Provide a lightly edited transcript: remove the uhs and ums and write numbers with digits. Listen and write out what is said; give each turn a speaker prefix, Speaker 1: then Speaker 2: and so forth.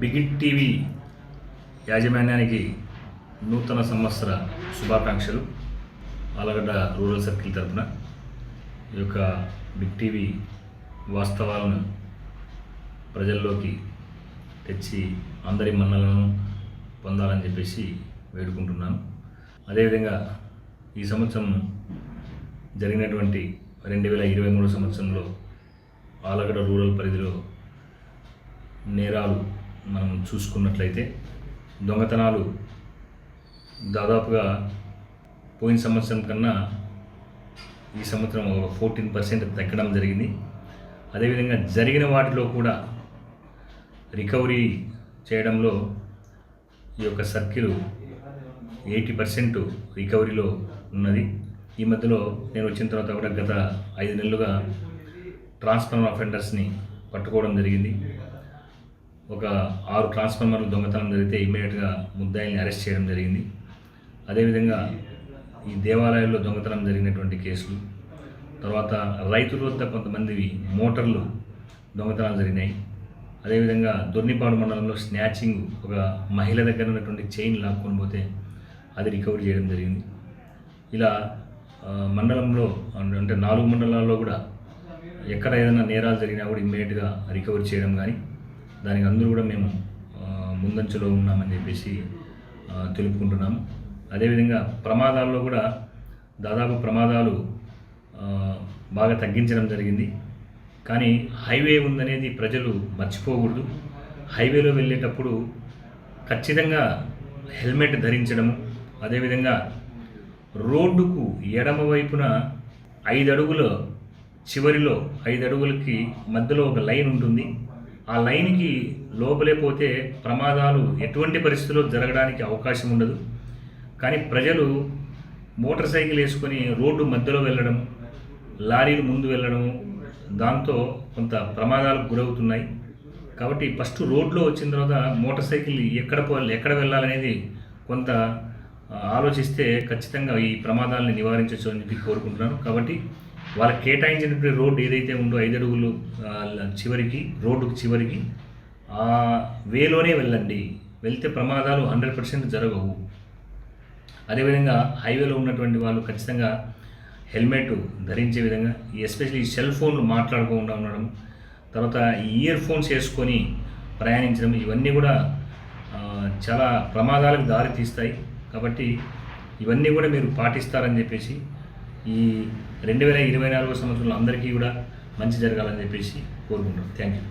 Speaker 1: బిగిట్ TV యాజమాన్యానికి నూతన సంవత్సర శుభాకాంక్షలు. ఆలగడ్డ రూరల్ సర్కిల్ తరఫున ఈ యొక్క బిగ్ టీవీ వాస్తవాలను ప్రజల్లోకి తెచ్చి అందరి మన్నలను పొందాలని చెప్పేసి వేడుకుంటున్నాను. అదేవిధంగా ఈ సంవత్సరం జరిగినటువంటి 2023 సంవత్సరంలో ఆలగడ్డ రూరల్ పరిధిలో నేరాలు మనం చూసుకున్నట్లయితే దొంగతనాలు దాదాపుగా పోయిన సంవత్సరం కన్నా ఈ సంవత్సరం 14% తగ్గడం జరిగింది. అదేవిధంగా జరిగిన వాటిలో కూడా రికవరీ చేయడంలో ఈ యొక్క సర్కిల్ 80% రికవరీలో ఉన్నది. ఈ మధ్యలో నేను వచ్చిన తర్వాత కూడా గత 5 నెలలుగా ట్రాన్స్ఫార్మర్ అఫెండర్స్ని పట్టుకోవడం జరిగింది. ఒక 6 ట్రాన్స్ఫార్మర్లు దొంగతనం జరిగితే ఇమ్మీడియట్గా ముద్దాయిల్ని అరెస్ట్ చేయడం జరిగింది. అదేవిధంగా ఈ దేవాలయాల్లో దొంగతనం జరిగినటువంటి కేసులు, తర్వాత రైతుల వద్ద కొంతమంది మోటార్లు దొంగతనాలు జరిగినాయి. అదేవిధంగా దొర్నిపాడు మండలంలో స్నాచింగ్, ఒక మహిళ దగ్గర ఉన్నటువంటి చైన్ లాక్కొని పోతే అది రికవరీ చేయడం జరిగింది. ఇలా మండలంలో అంటే 4 మండలాల్లో కూడా ఎక్కడ ఏదైనా నేరాలు జరిగినా కూడా ఇమ్మీడియట్గా రికవరీ చేయడం కానీ, దానికి అందరూ కూడా మేము ముందంచలో ఉన్నామని చెప్పేసి తెలుపుకుంటున్నాము. అదేవిధంగా ప్రమాదాల్లో కూడా దాదాపు ప్రమాదాలు బాగా తగ్గించడం జరిగింది. కానీ హైవే ఉందనేది ప్రజలు మర్చిపోకూడదు. హైవేలో వెళ్ళేటప్పుడు ఖచ్చితంగా హెల్మెట్ ధరించడము, అదేవిధంగా రోడ్డుకు ఎడమ వైపున 5 అడుగుల చివరిలో 5 అడుగులకి మధ్యలో ఒక లైన్ ఉంటుంది. ఆ లైన్కి లోపలే పోతే ప్రమాదాలు ఎటువంటి పరిస్థితుల్లో జరగడానికి అవకాశం ఉండదు. కానీ ప్రజలు మోటార్ సైకిల్ వేసుకొని రోడ్డు మధ్యలో వెళ్ళడం, లారీలు ముందు వెళ్ళడం, దాంతో కొంత ప్రమాదాలకు గురవుతున్నాయి. కాబట్టి ఫస్ట్ రోడ్లో వచ్చిన తర్వాత మోటార్ సైకిల్ ఎక్కడ వెళ్ళాలనేది కొంత ఆలోచిస్తే ఖచ్చితంగా ఈ ప్రమాదాలని నివారించవచ్చు అని చెప్పి కోరుకుంటున్నాను. కాబట్టి వాళ్ళకి కేటాయించినటువంటి రోడ్డు ఏదైతే ఉందో 5 అడుగులు చివరికి, రోడ్డుకు చివరికి ఆ వేలోనే వెళ్ళండి. వెళ్తే ప్రమాదాలు 100% జరగవు. అదేవిధంగా హైవేలో ఉన్నటువంటి వాళ్ళు ఖచ్చితంగా హెల్మెట్ ధరించే విధంగా, ఎస్పెషల్లీ సెల్ ఫోన్లు మాట్లాడుకోకుండా ఉండడం, తర్వాత ఇయర్ ఫోన్స్ వేసుకొని ప్రయాణించడం, ఇవన్నీ కూడా చాలా ప్రమాదాలకు దారి తీస్తాయి. కాబట్టి ఇవన్నీ కూడా మీరు పాటిస్తారని చెప్పేసి ఈ 2024 సంవత్సరంలో అందరికీ కూడా మంచి జరగాలని చెప్పేసి కోరుకుంటున్నాను. Thank you.